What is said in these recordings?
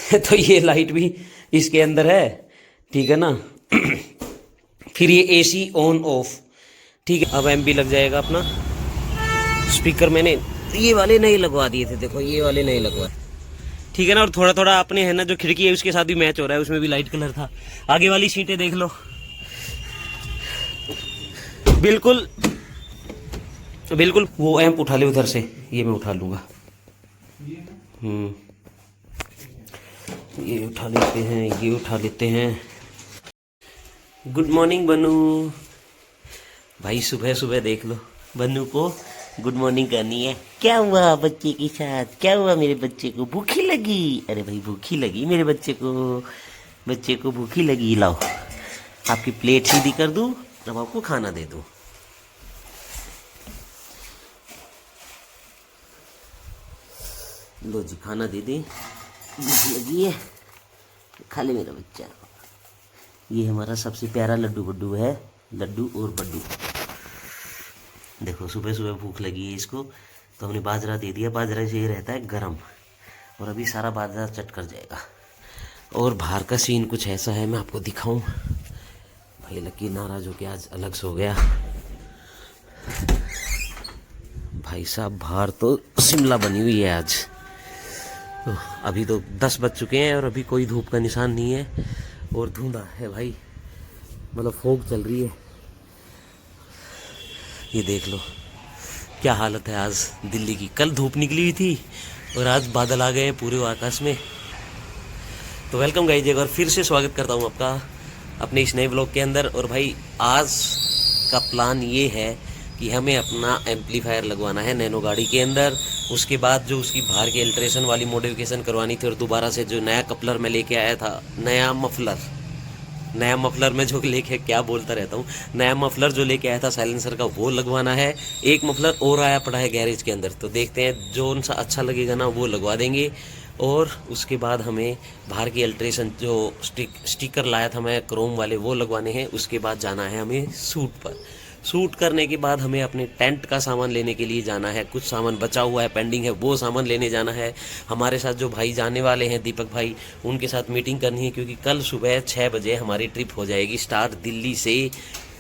तो ये लाइट भी इसके अंदर है, ठीक है ना। फिर ये एसी ऑन ऑफ, ठीक है। अब एमपी लग जाएगा अपना। स्पीकर मैंने ये वाले नहीं लगवा दिए थे, देखो ये वाले नहीं लगवा, ठीक है ना। और थोड़ा थोड़ा अपने है ना जो खिड़की है उसके साथ भी मैच हो रहा है, उसमें भी लाइट कलर था। आगे वाली सीटें देख लो, बिल्कुल बिल्कुल। वो एम्प उठा ले उधर से, ये मैं उठा लूंगा। ये उठा लेते हैं, ये उठा लेते हैं। गुड मॉर्निंग बनू भाई, सुबह सुबह देख लो बनू को गुड मॉर्निंग करनी है। क्या हुआ बच्चे के साथ, क्या हुआ मेरे बच्चे को, भूखी लगी? अरे भाई भूखी लगी मेरे बच्चे को भूखी लगी। लाओ आपकी प्लेट सीधी कर दूं, अब आपको खाना दे दूं। लो जी खाना दे दे, भूख लगी है, खा ले मेरा बच्चा। ये हमारा सबसे प्यारा लड्डू बड्डू है, लड्डू और बड्डू। देखो सुबह सुबह भूख लगी है इसको, तो हमने बाजरा दे दिया। बाजरा से ये रहता है गरम, और अभी सारा बाजरा चट कर जाएगा। और बाहर का सीन कुछ ऐसा है, मैं आपको दिखाऊं। भाई लकी नाराज हो के आज अलग सो गया। भाई साहब बाहर तो शिमला बनी हुई है आज। तो अभी तो 10 बज चुके हैं और अभी कोई धूप का निशान नहीं है, और धुंधा है भाई, मतलब फॉग चल रही है। ये देख लो क्या हालत है आज दिल्ली की। कल धूप निकली हुई थी और आज बादल आ गए हैं पूरे आकाश में। तो वेलकम गाइस, एक बार फिर से स्वागत करता हूँ आपका अपने इस नए व्लॉग के अंदर। और भाई आज का प्लान ये है कि हमें अपना एम्पलीफायर लगवाना है नैनो गाड़ी के अंदर। उसके बाद जो उसकी बाहर की अल्ट्रेशन वाली मॉडिफिकेशन करवानी थी, और दोबारा से जो नया कपलर मैं लेके आया था, नया मफलर में जो लेके क्या बोलता रहता हूँ, नया मफलर जो लेके आया था साइलेंसर का, वो लगवाना है। एक मफलर और आया पड़ा है गैरेज के अंदर, तो देखते हैं जो सा अच्छा लगेगा ना वो लगवा देंगे। और उसके बाद हमें बाहर की अल्ट्रेशन जो स्टिकर लाया था मैं क्रोम वाले, वो लगवाने हैं। उसके बाद जाना है हमें शूट पर। शूट करने के बाद हमें अपने टेंट का सामान लेने के लिए जाना है। कुछ सामान बचा हुआ है, पेंडिंग है, वो सामान लेने जाना है। हमारे साथ जो भाई जाने वाले हैं, दीपक भाई, उनके साथ मीटिंग करनी है, क्योंकि कल सुबह 6 बजे हमारी ट्रिप हो जाएगी स्टार्ट दिल्ली से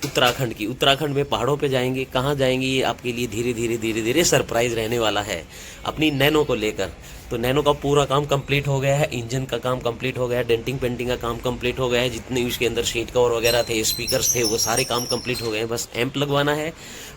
उत्तराखंड की। उत्तराखंड में पहाड़ों पे जाएंगे। कहाँ जाएंगे ये आपके लिए धीरे धीरे सरप्राइज रहने वाला है अपनी नैनो को लेकर। तो नैनो का पूरा काम कंप्लीट हो गया है, इंजन का काम कंप्लीट हो गया है, डेंटिंग पेंटिंग का काम कंप्लीट हो गया है, जितने उसके अंदर सीट कवर वगैरह थे, स्पीकर्स थे, वो सारे काम कंप्लीट हो गए हैं। बस एम्प लगवाना है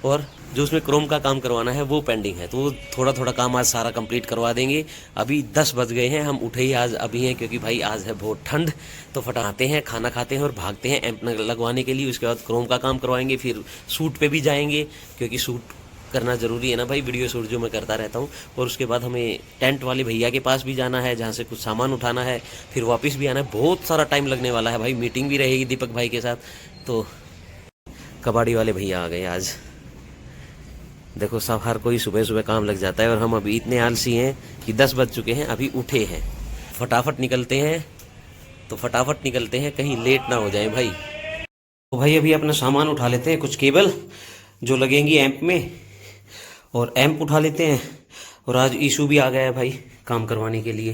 और जो उसमें क्रोम का काम करवाना है वो पेंडिंग है। तो थोड़ा थोड़ा काम आज सारा कंप्लीट करवा देंगे। अभी 10 बज गए हैं, हम उठे ही आज अभी हैं, क्योंकि भाई आज है बहुत ठंड। तो फटाते हैं, खाना खाते हैं और भागते हैं एम्प लगवाने के लिए। उसके बाद क्रोम का काम करवाएंगे, फिर शूट पे भी जाएंगे, क्योंकि शूट करना ज़रूरी है ना भाई, वीडियो शूट जो मैं करता रहता हूँ। और उसके बाद हमें टेंट वाले भैया के पास भी जाना है, जहाँ से कुछ सामान उठाना है, फिर वापस भी आना है। बहुत सारा टाइम लगने वाला है भाई, मीटिंग भी रहेगी दीपक भाई के साथ। तो कबाड़ी वाले भैया आ गए आज। देखो सब हर कोई सुबह सुबह काम लग जाता है, और हम अभी इतने आलसी हैं कि 10 बज चुके हैं, अभी उठे हैं। फटाफट निकलते हैं, तो फटाफट निकलते हैं, कहीं लेट ना हो जाए भाई। तो भाई अभी अपना सामान उठा लेते हैं, कुछ केबल जो लगेंगी एम्प में, और एम्प उठा लेते हैं। और आज ईशू भी आ गया है भाई काम करवाने के लिए,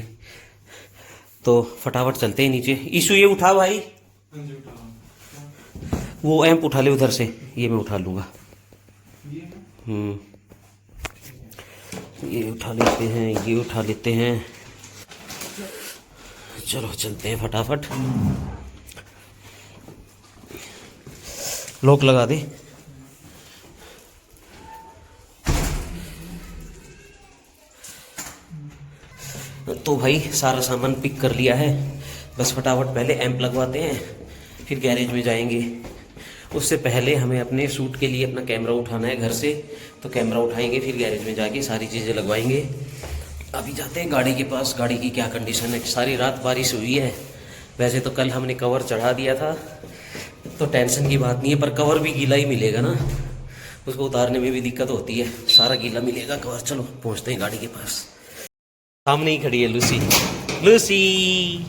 तो फटाफट चलते हैं नीचे। ईशू ये उठा भाई, वो एम्प उठा ले उधर से, ये मैं उठा लूँगा। ये उठा लेते हैं, ये उठा लेते हैं। चलो चलते हैं फटाफट। लॉक लगा दे। तो भाई सारा सामान पिक कर लिया है, बस फटाफट पहले एम्प लगवाते हैं, फिर गैरेज में जाएंगे। उससे पहले हमें अपने शूट के लिए अपना कैमरा उठाना है घर से, तो कैमरा उठाएंगे, फिर गैरेज में जाके सारी चीज़ें लगवाएंगे। अभी जाते हैं गाड़ी के पास। गाड़ी की क्या कंडीशन है, सारी रात बारिश हुई है। वैसे तो कल हमने कवर चढ़ा दिया था, तो टेंशन की बात नहीं है, पर कवर भी गीला ही मिलेगा ना, उसको उतारने में भी दिक्कत होती है, सारा गीला मिलेगा कवर। चलो पहुँचते हैं गाड़ी के पास। सामने ही खड़ी है लूसी। लूसी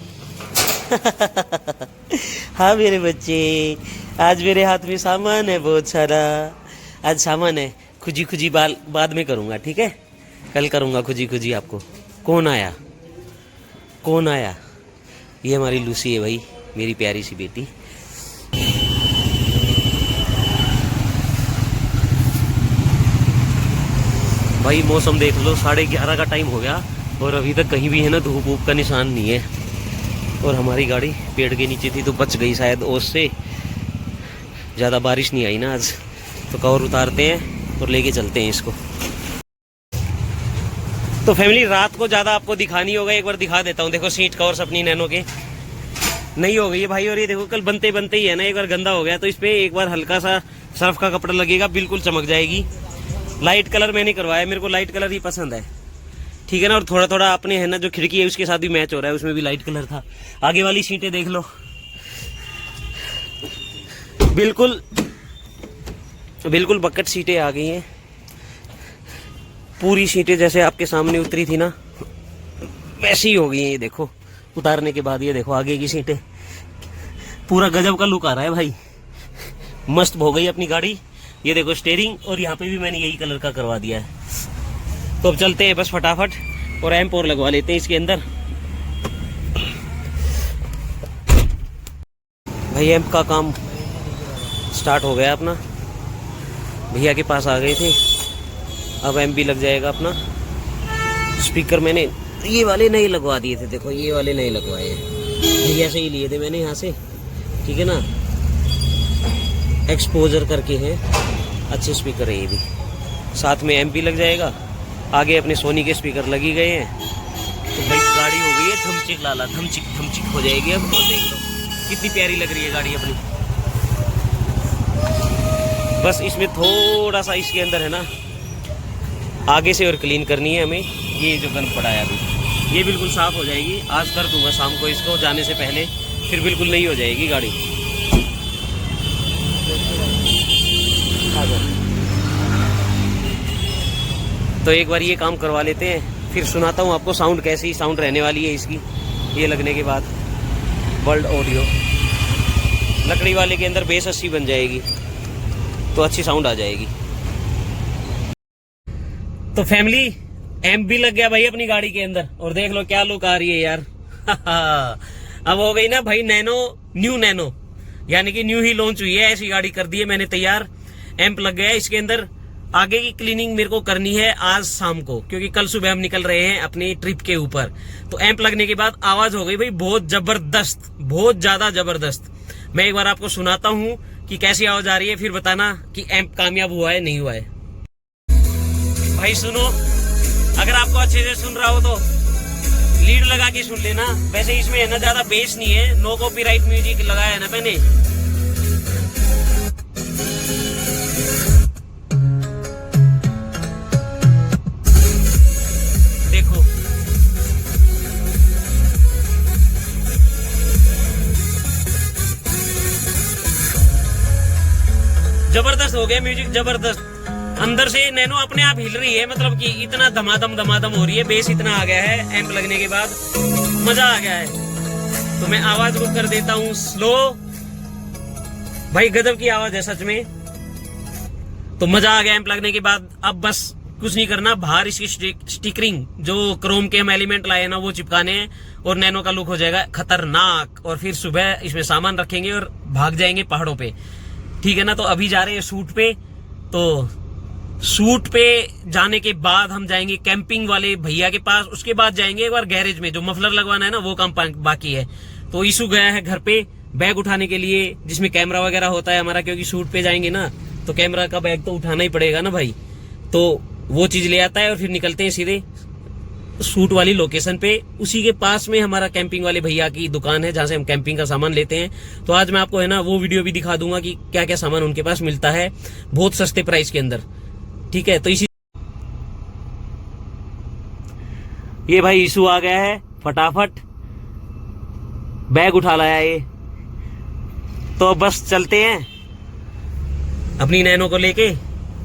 हाँ मेरे बच्चे, आज मेरे हाथ में सामान है बहुत सारा। आज सामान है, खुजी खुजी बाल बाद में करूँगा, ठीक है, कल करूँगा खुजी खुजी आपको। कौन आया, कौन आया? ये हमारी लूसी है भाई, मेरी प्यारी सी बेटी। भाई मौसम देख लो, 11:30 का टाइम हो गया और अभी तक कहीं भी है ना धूप वूप का निशान नहीं है। और हमारी गाड़ी पेड़ के नीचे थी तो बच गई शायद ओस से। ज़्यादा बारिश नहीं आई ना आज, तो कवर उतारते हैं और लेके चलते हैं इसको। तो फैमिली रात को ज़्यादा आपको दिखानी होगा, एक बार दिखा देता हूँ। देखो सीट कवर्स अपनी नैनो के नहीं हो गई है भाई। और ये देखो कल बनते बनते ही है ना एक बार गंदा हो गया, तो इस पर एक बार हल्का सा सर्फ का कपड़ा लगेगा, बिल्कुल चमक जाएगी। लाइट कलर मैंने करवाया, मेरे को लाइट कलर ही पसंद है, ठीक है ना। और थोड़ा थोड़ा अपने है ना जो खिड़की है उसके साथ भी मैच हो रहा है, उसमें भी लाइट कलर था। आगे वाली सीटें देख लो, बिल्कुल बिल्कुल बकेट सीटें आ गई हैं। पूरी सीटें जैसे आपके सामने उतरी थी ना वैसी ही हो गई हैं। ये देखो उतारने के बाद, ये देखो आगे की सीटें, पूरा गजब का लुक आ रहा है भाई। मस्त हो गई अपनी गाड़ी। ये देखो स्टीयरिंग, और यहाँ पे भी मैंने यही कलर का करवा दिया है। तो अब चलते हैं बस फटाफट और एम्प और लगवा लेते हैं इसके अंदर। भाई एम्प का काम स्टार्ट हो गया अपना, भैया के पास आ गए थे। अब एम्प भी लग जाएगा अपना। स्पीकर मैंने ये वाले नहीं लगवा दिए थे, देखो ये वाले नहीं लगवाए हैं, भैया से ही लिए थे मैंने यहाँ से, ठीक है ना। एक्सपोजर करके हैं, अच्छे स्पीकर है ये भी। साथ में एम्प भी लग जाएगा। आगे अपने सोनी के स्पीकर लगी गए हैं। तो भाई गाड़ी हो गई है धमचिक लाला, धमचिक हो जाएगी अब। और देख लो कितनी प्यारी लग रही है गाड़ी अपनी। बस इसमें थोड़ा सा इसके अंदर है ना आगे से और क्लीन करनी है हमें। ये जो गंद पड़ा है अभी, ये बिल्कुल साफ हो जाएगी। आज कर दूंगा शाम को इसको जाने से पहले, फिर बिल्कुल नई हो जाएगी गाड़ी। तो एक बार ये काम करवा लेते हैं, फिर सुनाता हूँ आपको साउंड कैसी साउंड रहने वाली है इसकी। ये लगने के बाद वर्ल्ड ऑडियो लकड़ी वाले के अंदर बेस 80 बन जाएगी, तो अच्छी साउंड आ जाएगी। तो फैमिली एम्प भी लग गया भाई अपनी गाड़ी के अंदर, और देख लो क्या लुक आ रही है यार। अब हो गई ना भाई नैनो, न्यू नैनो, यानी कि न्यू ही लॉन्च हुई है, ऐसी गाड़ी कर दी है मैंने तैयार। एम्प लग गया है इसके अंदर। आगे की क्लीनिंग मेरे को करनी है आज शाम को, क्योंकि कल सुबह हम निकल रहे हैं अपनी ट्रिप के ऊपर। तो एम्प लगने के बाद आवाज हो गई भाई बहुत जबरदस्त, बहुत ज्यादा जबरदस्त। मैं एक बार आपको सुनाता हूँ कि कैसी आवाज आ रही है, फिर बताना कि एम्प कामयाब हुआ है नहीं हुआ है। भाई सुनो, अगर आपको अच्छे से सुन रहा हो तो लीड लगा के सुन लेना। वैसे इसमें है ना ज्यादा बेस नहीं है, नो कॉपीराइट म्यूजिक लगाया है ना मैंने। देखो जबरदस्त हो गया म्यूजिक, जबरदस्त। अंदर से नैनो अपने आप हिल रही है, मतलब कि इतना धमाधम हो रही है, बेस इतना आ गया है एम्प लगने के बाद, मजा आ गया है। तो मैं आवाज को कर देता हूँ स्लो। भाई गजब की आवाज है सच में। तो मजा आ गया एम्प लगने के बाद। अब बस कुछ नहीं करना, बाहर इसकी स्टिकरिंग जो क्रोम के हम एलिमेंट लाए ना वो चिपकाने हैं, और नैनो का लुक हो जाएगा खतरनाक। और फिर सुबह इसमें सामान रखेंगे और भाग जाएंगे पहाड़ों पे, ठीक है ना। तो अभी जा रहे हैं शूट पे। तो शूट पे जाने के बाद हम जाएंगे कैंपिंग वाले भैया के पास, उसके बाद जाएंगे एक बार गैरेज में, जो मफलर लगवाना है ना वो काम बाकी है। तो ईशु गया है घर पे बैग उठाने के लिए, जिसमें कैमरा वगैरह होता है हमारा, क्योंकि शूट पे जाएंगे ना तो कैमरा का बैग तो उठाना ही पड़ेगा ना भाई। तो वो चीज ले आता है और फिर निकलते हैं सीधे शूट वाली लोकेशन पे। उसी के पास में हमारा कैंपिंग वाले भैया की दुकान है, जहां से हम कैंपिंग का सामान लेते हैं। तो आज मैं आपको है ना वो वीडियो भी दिखा दूंगा कि क्या क्या सामान उनके पास मिलता है बहुत सस्ते प्राइस के अंदर, ठीक है। तो इसी ये भाई इशू आ गया है, फटाफट बैग उठा लाया ये। तो बस चलते हैं अपनी नैनो को लेके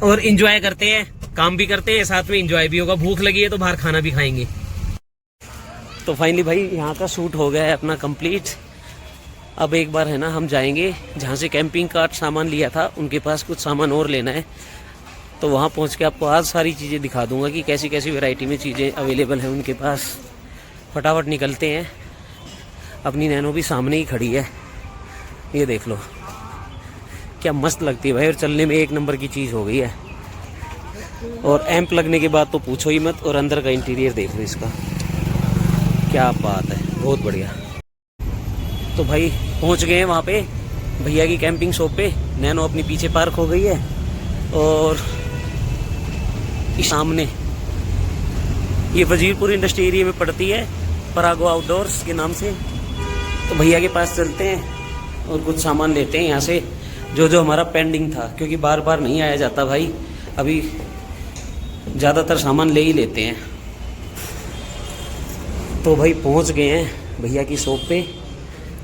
और एंजॉय करते हैं, काम भी करते हैं साथ में, एंजॉय भी होगा। भूख लगी है तो बाहर खाना भी खाएंगे। तो फाइनली भाई यहाँ का शूट हो गया है अपना कंप्लीट। अब एक बार है ना हम जाएंगे जहाँ से कैंपिंग का सामान लिया था, उनके पास कुछ सामान और लेना है। तो वहाँ पहुँच के आपको आज सारी चीज़ें दिखा दूंगा कि कैसी कैसी वैरायटी में चीज़ें अवेलेबल हैं उनके पास। फटाफट निकलते हैं। अपनी नैनो भी सामने ही खड़ी है, ये देख लो क्या मस्त लगती है भाई, और चलने में एक नंबर की चीज़ हो गई है। और एम्प लगने के बाद तो पूछो ही मत, और अंदर का इंटीरियर देख लो इसका, क्या बात है, बहुत बढ़िया। तो भाई पहुंच गए हैं वहाँ पे भैया की कैंपिंग शॉप पे। नैनो अपनी पीछे पार्क हो गई है और सामने ये वजीरपुर इंडस्ट्री एरिया में पड़ती है, परागो आउटडोर्स के नाम से। तो भैया के पास चलते हैं और कुछ सामान लेते हैं यहाँ से, जो जो हमारा पेंडिंग था, क्योंकि बार बार नहीं आया जाता भाई, अभी ज़्यादातर सामान ले ही लेते हैं। तो भाई पहुँच गए हैं भैया की शॉप पे,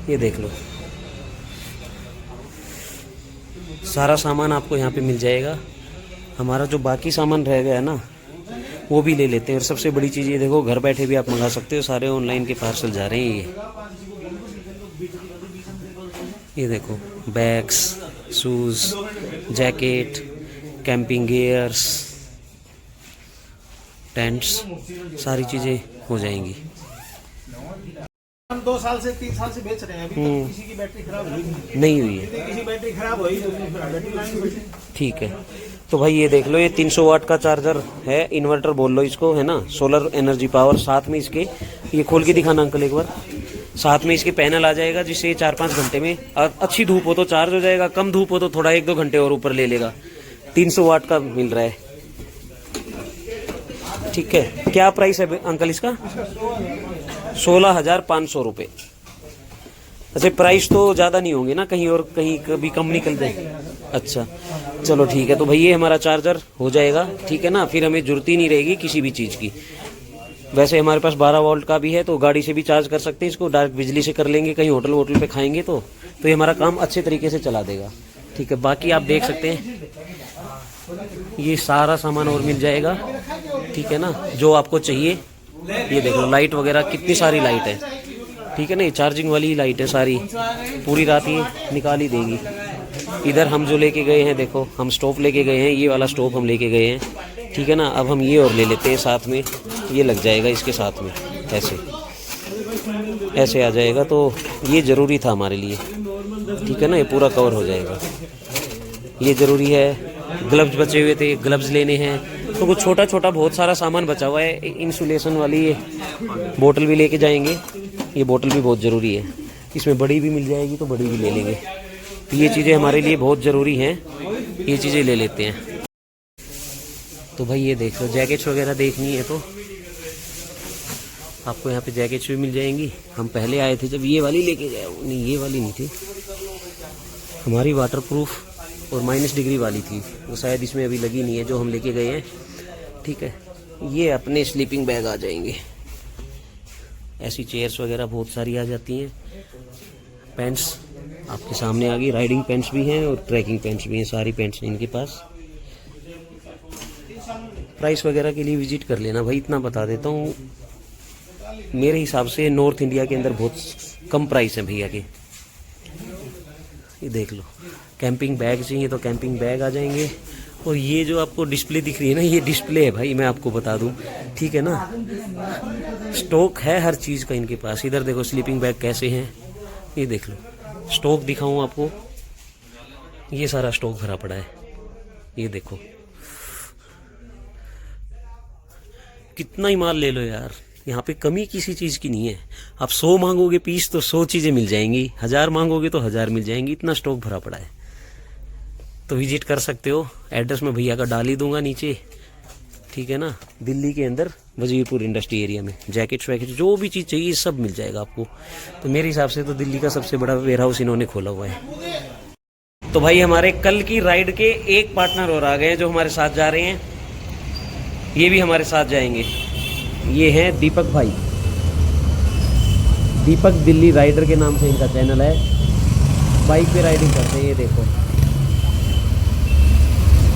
ये देख लो सारा सामान आपको यहाँ पे मिल जाएगा। हमारा जो बाकी सामान रह गया ना वो भी ले लेते हैं। और सबसे बड़ी चीज़ ये देखो, घर बैठे भी आप मंगा सकते हो, सारे ऑनलाइन के पार्सल जा रहे हैं। ये देखो bags, shoes, jacket, camping gears, tents, सारी चीज़ें हो जाएंगी। हम 2 साल से 3 साल से बेच रहे हैं, अभी तक किसी की बैटरी खराब नहीं हुई है। किसी बैटरी खराब हुई तो बैटरी लानी। ठीक है। तो भाई ये देख लो, ये 300 वाट का चार्जर है, इन्वर्टर बोल लो इसको, है ना, सोलर एनर्जी पावर। साथ में इसके, ये खोल के दिखाना अंकल एक बार, साथ में इसके पैनल आ जाएगा, जिससे 4-5 घंटे में, अच्छी धूप हो तो चार्ज हो जाएगा, कम धूप हो तो थोड़ा 1-2 घंटे और ऊपर ले लेगा। 300 वाट का मिल रहा है। ठीक है, क्या प्राइस है अंकल इसका? 16,500 रुपये। अच्छा, प्राइस तो ज़्यादा नहीं होंगे ना, कहीं और कहीं कभी कम निकल जाए। अच्छा चलो ठीक है। तो भाई ये हमारा चार्जर हो जाएगा, ठीक है ना, फिर हमें जरूरत ही नहीं रहेगी किसी भी चीज़ की। वैसे हमारे पास 12 वोल्ट का भी है, तो गाड़ी से भी चार्ज कर सकते हैं इसको, डायरेक्ट बिजली से कर लेंगे, कहीं होटल वोटल पे खाएंगे तो ये हमारा काम अच्छे तरीके से चला देगा। ठीक है, बाकी आप देख सकते हैं ये सारा सामान और मिल जाएगा, ठीक है ना, जो आपको चाहिए। ये देख लो लाइट वगैरह, कितनी सारी लाइट है, ठीक है ना, ये चार्जिंग वाली लाइट है सारी, पूरी रात ये निकाल ही देगी। इधर हम जो लेके गए हैं, देखो हम स्टोव लेके गए हैं, ये वाला स्टोव हम लेके गए हैं, ठीक है ना। अब हम ये और ले लेते हैं साथ में, ये लग जाएगा इसके साथ में, ऐसे आ जाएगा, तो ये ज़रूरी था हमारे लिए, ठीक है ना, ये पूरा कवर हो जाएगा, ये ज़रूरी है। ग्लव्स बचे हुए थे, ग्लव्स लेने हैं, तो कुछ छोटा छोटा बहुत सारा सामान बचा हुआ है। इंसुलेशन वाली ये बोतल भी लेके जाएंगे, ये बोतल भी बहुत ज़रूरी है, इसमें बड़ी भी मिल जाएगी तो बड़ी भी ले लेंगे। तो ये चीज़ें हमारे लिए बहुत ज़रूरी हैं, ये चीज़ें ले लेते हैं। तो भाई ये देख लो, जैकेट्स वगैरह देखनी है तो आपको यहाँ पे जैकेट्स भी मिल जाएंगी। हम पहले आए थे जब ये वाली लेके गए, नहीं ये वाली नहीं थी हमारी, वाटरप्रूफ और -डिग्री वाली थी, वो शायद इसमें अभी लगी नहीं है जो हम लेके गए हैं, ठीक है। ये अपने स्लीपिंग बैग आ जाएंगे, ऐसी चेयर्स वगैरह बहुत सारी आ जाती हैं। पैंट्स आपके सामने आ गई, राइडिंग पैंट्स भी हैं और ट्रैकिंग पैंट्स भी हैं, सारी पैंट्स हैं इनके पास। प्राइस वगैरह के लिए विजिट कर लेना भाई, इतना बता देता हूँ, मेरे हिसाब से नॉर्थ इंडिया के अंदर बहुत कम प्राइस है भैया के। ये देख लो, कैंपिंग बैग चाहिए तो कैंपिंग बैग आ जाएंगे। और ये जो आपको डिस्प्ले दिख रही है ना, ये डिस्प्ले है भाई, मैं आपको बता दूं, ठीक है ना, स्टॉक है हर चीज़ का इनके पास। इधर देखो स्लीपिंग बैग कैसे हैं, ये देख लो, स्टॉक दिखाऊं आपको, ये सारा स्टॉक भरा पड़ा है, ये देखो कितना ही माल ले लो यार, यहाँ पे कमी किसी चीज़ की नहीं है। आप 100 मांगोगे पीस तो 100 चीज़ें मिल जाएंगी, 1000 मांगोगे तो 1000 मिल जाएंगी, इतना स्टॉक भरा पड़ा है। तो विजिट कर सकते हो, एड्रेस मैं भैया का डाल ही दूंगा नीचे, ठीक है ना। दिल्ली के अंदर वजीरपुर इंडस्ट्री एरिया में जैकेट्स वैकेट्स जो भी चीज़ चाहिए सब मिल जाएगा आपको। तो मेरे हिसाब से तो दिल्ली का सबसे बड़ा वेयर हाउस इन्होंने खोला हुआ है। तो भाई हमारे कल की राइड के एक पार्टनर और आ गए हैं जो हमारे साथ जा रहे हैं, ये भी हमारे साथ जाएंगे। ये हैं दीपक भाई, दीपक दिल्ली राइडर के नाम से इनका चैनल है, बाइक पे राइडिंग करते हैं, ये देखो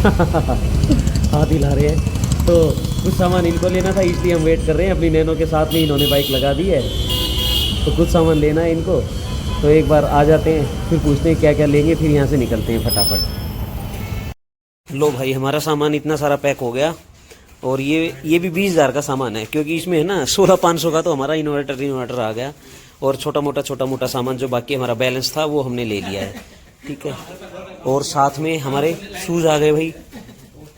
हाथ हिला रहे हैं। तो कुछ सामान इनको लेना था, इसलिए हम वेट कर रहे हैं। अपनी नैनो के साथ में इन्होंने बाइक लगा दी है, तो कुछ सामान लेना है इनको, तो एक बार आ जाते हैं, फिर पूछते हैं क्या क्या लेंगे, फिर यहाँ से निकलते हैं फटाफट। लो भाई हमारा सामान इतना सारा पैक हो गया, और ये भी 20,000 का सामान है, क्योंकि इसमें है ना 16,500 का तो हमारा इन्वर्टर आ गया, और छोटा मोटा सामान जो बाकी हमारा बैलेंस था वो हमने ले लिया है, ठीक है। और साथ में हमारे शूज़ आ गए भाई,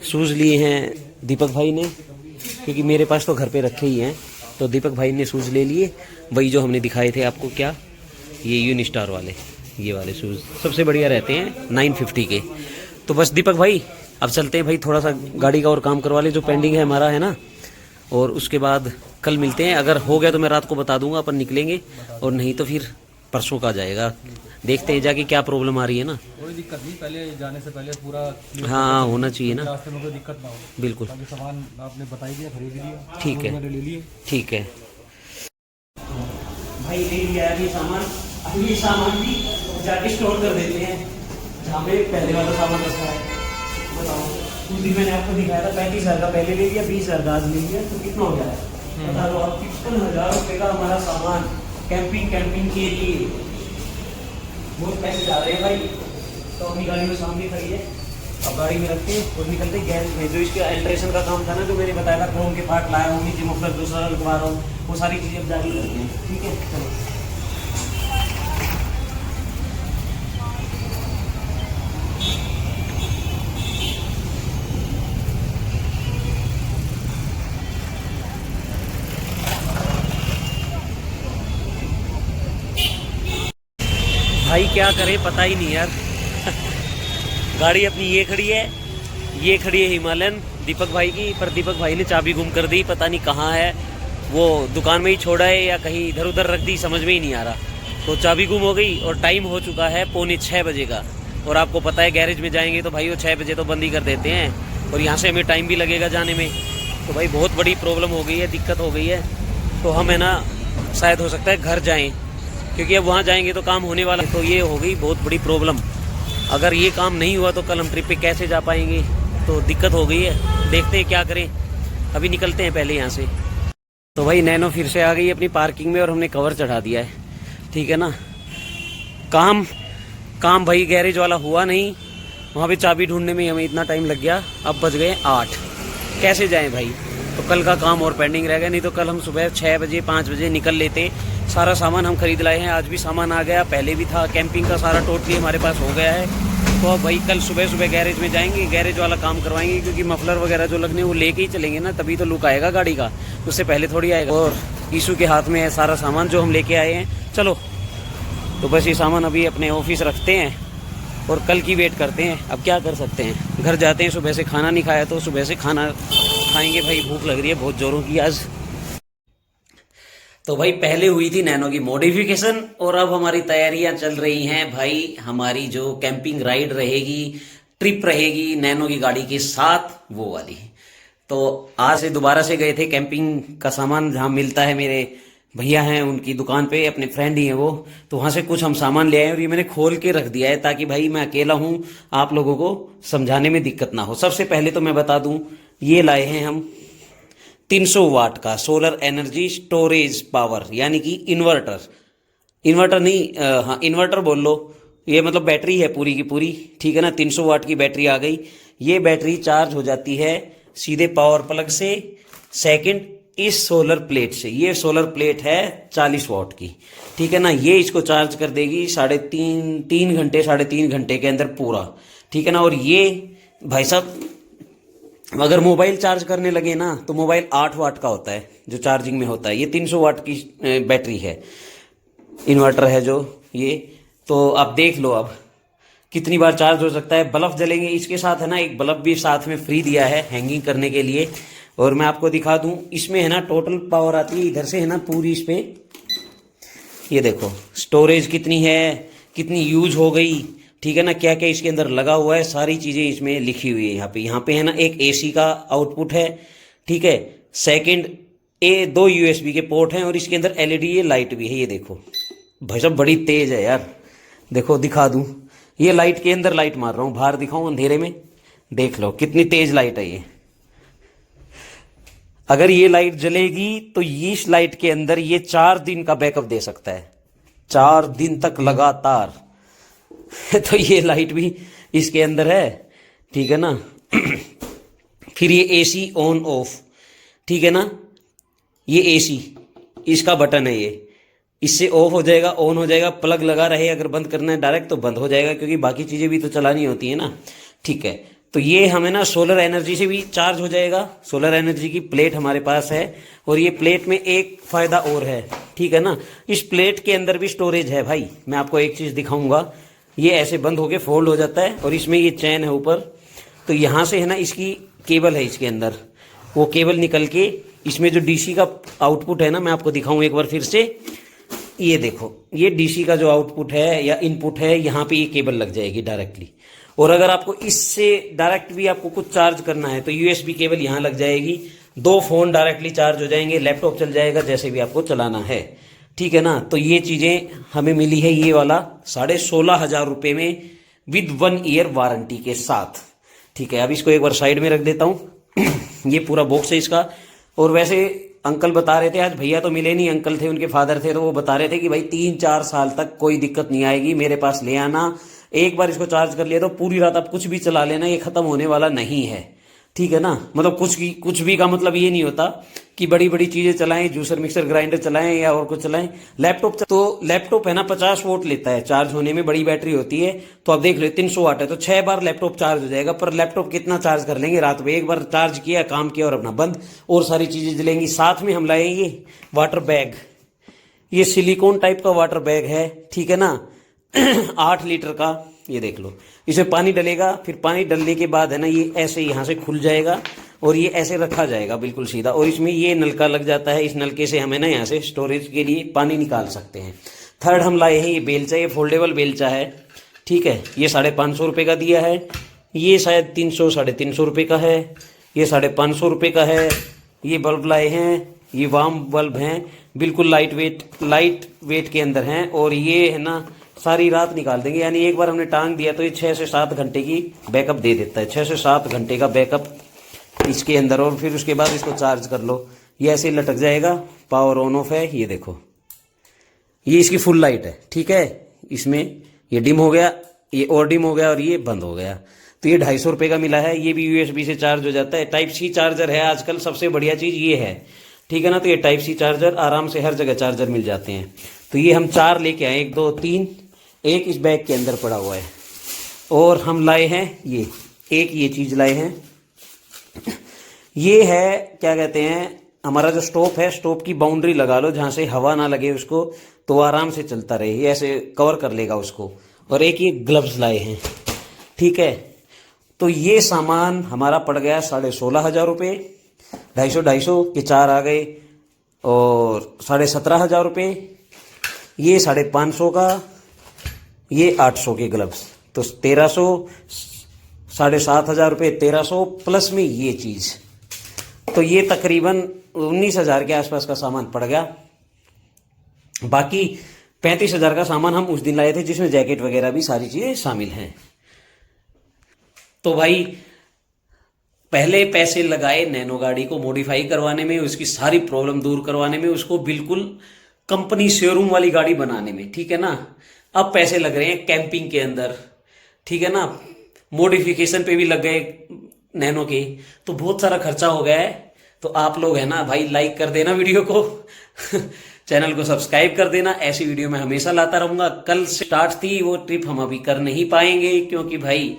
शूज़ लिए हैं दीपक भाई ने, क्योंकि मेरे पास तो घर पे रखे ही हैं, तो दीपक भाई ने शूज़ ले लिए, वही जो हमने दिखाए थे आपको, क्या ये यूनिस्टार वाले, ये वाले शूज़ सबसे बढ़िया रहते हैं 950 के। तो बस दीपक भाई अब चलते हैं भाई, थोड़ा सा गाड़ी का और काम करवा ले जो पेंडिंग है हमारा, है ना। और उसके बाद कल मिलते हैं, अगर हो गया तो मैं रात को बता दूंगा, अपन निकलेंगे, और नहीं तो फिर परसों का जाएगा। देखते हैं जाके क्या प्रॉब्लम आ रही है ना। कोई दिक्कत नहीं, पहले जाने से पहले पूरा हाँ होना चाहिए ना, रास्ते में कोई दिक्कत ना हो। बिल्कुल ताकि सामान आपने बता ही दिया, खरीद लिया, ठीक है, ले लिए। ठीक है भाई, ले लिया अभी सामान। अब ये सामान भी जाके स्टोर कर देते हैं जहाँ पे पहले वाला सामान रखा है। बताओ, उस दिन मैंने आपको दिखाया था 35,000 का पहले ले लिया, 20,000 का आज ले लिया, तो कितना हो गया है बता दो आप। 53,000 रुपये का हमारा सामान कैंपिंग के लिए, बहुत पैसे जा रहे हैं भाई। तो अपनी गाड़ी में सामने खड़ी है, अब गाड़ी में रखते हैं और निकलते हैं गैरेज में। जो इसके अल्ट्रेशन का काम था ना, जो मैंने बताया था, क्रोम के पार्ट लाया हूँ, नीचे मफलर दूसरा लगवा रहा हूँ, वो सारी चीज़ें अब जारी करते हैं, ठीक है। चलो भाई क्या करें पता ही नहीं यार। गाड़ी अपनी ये खड़ी है हिमालयन दीपक भाई की, पर दीपक भाई ने चाबी गुम कर दी, पता नहीं कहाँ है, वो दुकान में ही छोड़ा है या कहीं इधर उधर रख दी, समझ में ही नहीं आ रहा। तो चाबी गुम हो गई और टाइम हो चुका है 5:45 बजे का, और आपको पता है गैरेज में जाएंगे तो भाई वो 6 बजे तो बंद ही कर देते हैं, और यहाँ से हमें टाइम भी लगेगा जाने में। तो भाई बहुत बड़ी प्रॉब्लम हो गई है, दिक्कत हो गई है। तो हम है ना शायद हो सकता है घर जाएँ, क्योंकि अब वहाँ जाएंगे तो काम होने वाला है। तो ये हो गई बहुत बड़ी प्रॉब्लम, अगर ये काम नहीं हुआ तो कल हम ट्रिप पे कैसे जा पाएंगे, तो दिक्कत हो गई है। देखते हैं क्या करें, अभी निकलते हैं पहले यहाँ से। तो भाई नैनो फिर से आ गई अपनी पार्किंग में और हमने कवर चढ़ा दिया है, ठीक है ना। काम भाई गैरेज वाला हुआ नहीं, वहाँ पे चाबी ढूंढने में हमें इतना टाइम लग गया, अब बज गए 8, कैसे जाएं भाई। तो कल का काम और पेंडिंग रह गया, नहीं तो कल हम सुबह 6 बजे 5 बजे निकल लेते। सारा सामान हम खरीद लाए हैं, आज भी सामान आ गया, पहले भी था, कैंपिंग का सारा टोटली हमारे पास हो गया है। तो अब भाई कल सुबह गैरेज में जाएंगे, गैरेज वाला काम करवाएंगे, क्योंकि मफलर वगैरह जो लगने वो लेके ही चलेंगे ना, तभी तो लुक आएगा गाड़ी का, उससे पहले थोड़ी आएगा। और ईशू के हाथ में है सारा सामान जो हम लेके आए हैं। चलो तो बस ये सामान अभी अपने ऑफिस रखते हैं और कल की वेट करते हैं। अब क्या कर सकते हैं, घर जाते हैं। सुबह से खाना नहीं खाया तो सुबह से खाना खाएंगे भाई, भूख लग रही है बहुत जोरों की आज। तो भाई पहले हुई थी नैनो की मॉडिफिकेशन, और अब हमारी तैयारियां चल रही हैं भाई, हमारी जो कैंपिंग राइड रहेगी, ट्रिप रहेगी नैनो की गाड़ी के साथ, वो वाली। तो आज से दोबारा से गए थे कैंपिंग का सामान जहाँ मिलता है, मेरे भैया हैं उनकी दुकान पे, अपने फ्रेंड ही हैं वो, तो वहाँ से कुछ हम सामान ले आए और ये मैंने खोल के रख दिया है, ताकि भाई मैं अकेला हूँ, आप लोगों को समझाने में दिक्कत ना हो। सबसे पहले तो मैं बता दूं, ये लाए हैं हम 300 वाट का सोलर एनर्जी स्टोरेज पावर, यानी कि इन्वर्टर नहीं, हाँ इन्वर्टर बोल लो, ये मतलब बैटरी है पूरी की पूरी, ठीक है ना। 300 वाट की बैटरी आ गई। ये बैटरी चार्ज हो जाती है सीधे पावर प्लग से, सेकंड इस सोलर प्लेट से। ये सोलर प्लेट है 40 वाट की, ठीक है ना। ये इसको चार्ज कर देगी 3.5 घंटे के अंदर पूरा, ठीक है ना। और ये भाई साहब अगर मोबाइल चार्ज करने लगे ना, तो मोबाइल 8 वाट का होता है जो चार्जिंग में होता है। ये 300 वाट की बैटरी है, इन्वर्टर है जो ये। तो आप देख लो अब कितनी बार चार्ज हो सकता है। बल्ब जलेंगे इसके साथ, है ना, एक बल्ब भी साथ में फ्री दिया है हैंगिंग करने के लिए। और मैं आपको दिखा दूं, इसमें है ना टोटल पावर आती है इधर से, है ना पूरी इस पे, ये देखो स्टोरेज कितनी है, कितनी यूज हो गई, ठीक है ना, क्या क्या इसके अंदर लगा हुआ है, सारी चीजें इसमें लिखी हुई है। यहाँ पे है ना एक एसी का आउटपुट है, ठीक है। सेकंड 2 यूएसबी के पोर्ट हैं, और इसके अंदर एलईडी ये लाइट भी है। ये देखो भाई साहब बड़ी तेज है यार, देखो दिखा दूं, ये लाइट के अंदर लाइट मार रहा हूँ, बाहर दिखाऊं अंधेरे में, देख लो कितनी तेज लाइट है ये। अगर ये लाइट जलेगी तो इस लाइट के अंदर ये 4 दिन का बैकअप दे सकता है, 4 दिन तक लगातार। तो ये लाइट भी इसके अंदर है, ठीक है ना। फिर ये एसी ऑन ऑफ, ठीक है ना, ये एसी इसका बटन है ये, इससे ऑफ हो जाएगा, ऑन हो जाएगा, प्लग लगा रहे, अगर बंद करना है डायरेक्ट तो बंद हो जाएगा, क्योंकि बाकी चीज़ें भी तो चलानी होती है ना। ठीक है, तो ये हमें ना सोलर एनर्जी से भी चार्ज हो जाएगा। सोलर एनर्जी की प्लेट हमारे पास है, और ये प्लेट में एक फ़ायदा और है, ठीक है ना, इस प्लेट के अंदर भी स्टोरेज है भाई। मैं आपको एक चीज़ दिखाऊंगा, ये ऐसे बंद होके फोल्ड हो जाता है, और इसमें ये चैन है ऊपर, तो यहाँ से है ना इसकी केबल है इसके अंदर, वो केबल निकल के इसमें जो डीसी का आउटपुट है ना, मैं आपको दिखाऊं एक बार फिर से, ये देखो, ये डीसी का जो आउटपुट है या इनपुट है, यहाँ पे ये केबल लग जाएगी डायरेक्टली। और अगर आपको इससे डायरेक्ट भी आपको कुछ चार्ज करना है तो यूएसबी केबल यहाँ लग जाएगी, 2 फोन डायरेक्टली चार्ज हो जाएंगे, लैपटॉप चल जाएगा, जैसे भी आपको चलाना है। ठीक है ना, तो ये चीज़ें हमें मिली है, ये वाला 16,500 रुपये में विद 1 ईयर वारंटी के साथ। ठीक है, अब इसको एक बार साइड में रख देता हूँ। ये पूरा बॉक्स है इसका। और वैसे अंकल बता रहे थे, आज भैया तो मिले नहीं, अंकल थे, उनके फादर थे, तो वो बता रहे थे कि भाई 3-4 साल तक कोई दिक्कत नहीं आएगी, मेरे पास ले आना, एक बार इसको चार्ज कर लिया तो पूरी रात आप कुछ भी चला लेना, ये खत्म होने वाला नहीं है। ठीक है ना, मतलब कुछ भी का मतलब ये नहीं होता कि बड़ी बड़ी चीजें चलाएं, जूसर मिक्सर ग्राइंडर चलाएं या और कुछ चलाएं। लैपटॉप है ना 50 वोट लेता है चार्ज होने में, बड़ी बैटरी होती है, तो आप देख लो 300 वाट है, तो 6 बार लैपटॉप चार्ज हो जाएगा। पर लैपटॉप कितना चार्ज कर लेंगे रात में, एक बार चार्ज किया, काम किया और अपना बंद, और सारी चीजें जलेंगी। साथ में हम लाए ये वाटर बैग, ये सिलिकॉन टाइप का वाटर बैग है, ठीक है ना, 8 लीटर का, ये देख लो, इसमें पानी डलेगा, फिर पानी डलने के बाद है ना ये ऐसे यहाँ से खुल जाएगा और ये ऐसे रखा जाएगा बिल्कुल सीधा, और इसमें ये नलका लग जाता है, इस नलके से हमें ना यहाँ से स्टोरेज के लिए पानी निकाल सकते हैं। थर्ड हम लाए हैं ये बेलचा, ये फोल्डेबल बेलचा है, ठीक है, ये 550 रुपये का दिया है, ये शायद 300-350 रुपये का है, ये 550 रुपये का है। ये बल्ब लाए हैं, ये वार्म बल्ब हैं, बिल्कुल लाइट वेट के अंदर हैं, और ये है ना सारी रात निकाल देंगे, यानी एक बार हमने टांग दिया तो ये 6 से 7 घंटे की बैकअप दे देता है, 6 से 7 घंटे का बैकअप इसके अंदर। और फिर उसके बाद इसको चार्ज कर लो, ये ऐसे लटक जाएगा, पावर ऑन ऑफ है, ये देखो, ये इसकी फुल लाइट है, ठीक है, इसमें ये डिम हो गया, ये और डिम हो गया, और ये बंद हो गया। तो ये 250 रुपये का मिला है, ये भी यूएसबी से चार्ज हो जाता है, टाइप सी चार्जर है आजकल, सबसे बढ़िया चीज़ ये है, ठीक है ना। तो ये टाइप सी चार्जर आराम से हर जगह चार्जर मिल जाते हैं। तो ये हम 4 लेके आए, 1 2 3, एक इस बैग के अंदर पड़ा हुआ है, और हम लाए हैं ये चीज़ लाए हैं, ये है क्या कहते हैं, हमारा जो स्टोव है, स्टोव की बाउंड्री लगा लो जहाँ से हवा ना लगे उसको, तो आराम से चलता रहे, ये ऐसे कवर कर लेगा उसको। और एक ये ग्लव्स लाए हैं, ठीक है। तो ये सामान हमारा पड़ गया 16,500 रुपये, 250 के 4 आ गए, और 17,500 रुपये, ये 550 का, ये 800 के ग्लव्स, तो 1300, 7,500 रुपये, 1300 प्लस में ये चीज़, तो ये तकरीबन 19,000 के आसपास का सामान पड़ गया। बाकी 35,000 का सामान हम उस दिन लाए थे, जिसमें जैकेट वगैरह भी सारी चीज़ें शामिल हैं। तो भाई पहले पैसे लगाए नैनो गाड़ी को मॉडिफाई करवाने में, उसकी सारी प्रॉब्लम दूर करवाने में, उसको बिल्कुल कंपनी शोरूम वाली गाड़ी बनाने में, ठीक है ना। अब पैसे लग रहे हैं कैंपिंग के अंदर, ठीक है ना, मॉडिफिकेशन पे भी लग गए नैनो के, तो बहुत सारा खर्चा हो गया है। तो आप लोग है ना भाई, लाइक कर देना वीडियो को चैनल को सब्सक्राइब कर देना, ऐसी वीडियो मैं हमेशा लाता रहूंगा। कल से स्टार्ट थी वो ट्रिप, हम अभी कर नहीं पाएंगे, क्योंकि भाई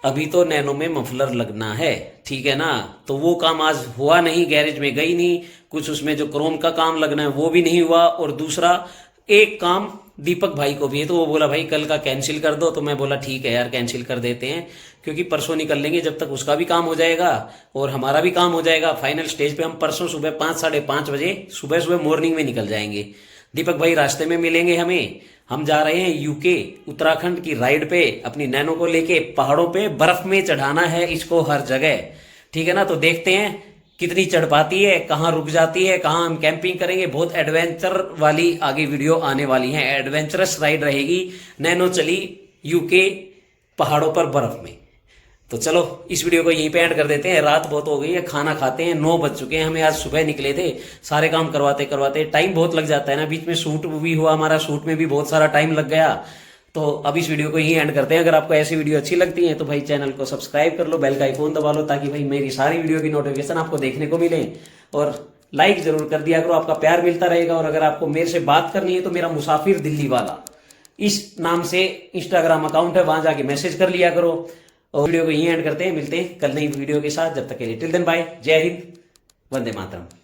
अभी तो नैनो में मफलर लगना है, ठीक है ना, तो वो काम आज हुआ नहीं, गैरेज में गई नहीं, कुछ उसमें जो क्रोम का काम लगना है वो भी नहीं हुआ, और दूसरा एक काम दीपक भाई को भी है, तो वो बोला भाई कल का कैंसिल कर दो, तो मैं बोला ठीक है यार कैंसिल कर देते हैं, क्योंकि परसों निकल लेंगे, जब तक उसका भी काम हो जाएगा और हमारा भी काम हो जाएगा। फाइनल स्टेज पे हम परसों सुबह 5-5:30 बजे सुबह मॉर्निंग में निकल जाएंगे। दीपक भाई रास्ते में मिलेंगे हमें, हम जा रहे हैं यूके उत्तराखंड की राइड पे, अपनी नैनो को लेके पहाड़ों पे बर्फ में चढ़ाना है इसको हर जगह, ठीक है ना। तो देखते हैं कितनी चढ़ पाती है, कहाँ रुक जाती है, कहाँ हम कैंपिंग करेंगे। बहुत एडवेंचर वाली आगे वीडियो आने वाली है, एडवेंचरस राइड रहेगी। नैनो चली यूके पहाड़ों पर बर्फ में। तो चलो इस वीडियो को यहीं पे एंड कर देते हैं, रात बहुत हो गई है, खाना खाते हैं, 9 बज चुके हैं, हमें आज सुबह निकले थे, सारे काम करवाते करवाते टाइम बहुत लग जाता है ना, बीच में शूट भी हुआ हमारा, शूट में भी बहुत सारा टाइम लग गया। तो अब इस वीडियो को यहीं एंड करते हैं। अगर आपको ऐसी वीडियो अच्छी लगती है तो भाई चैनल को सब्सक्राइब कर लो, बेल का आइकॉन दबा लो, ताकि भाई मेरी सारी वीडियो की नोटिफिकेशन आपको देखने को मिले। और लाइक जरूर कर दिया करो, आपका प्यार मिलता रहेगा। और अगर आपको मेरे से बात करनी है तो मेरा मुसाफिर दिल्ली वाला इस नाम से इंस्टाग्राम अकाउंट है, वहां जाके मैसेज कर लिया करो। और वीडियो को यहीं एंड करते हैं, मिलते हैं कल नई वीडियो के साथ। जब तक के लिए टिल देन बाय, जय हिंद, वंदे मातरम।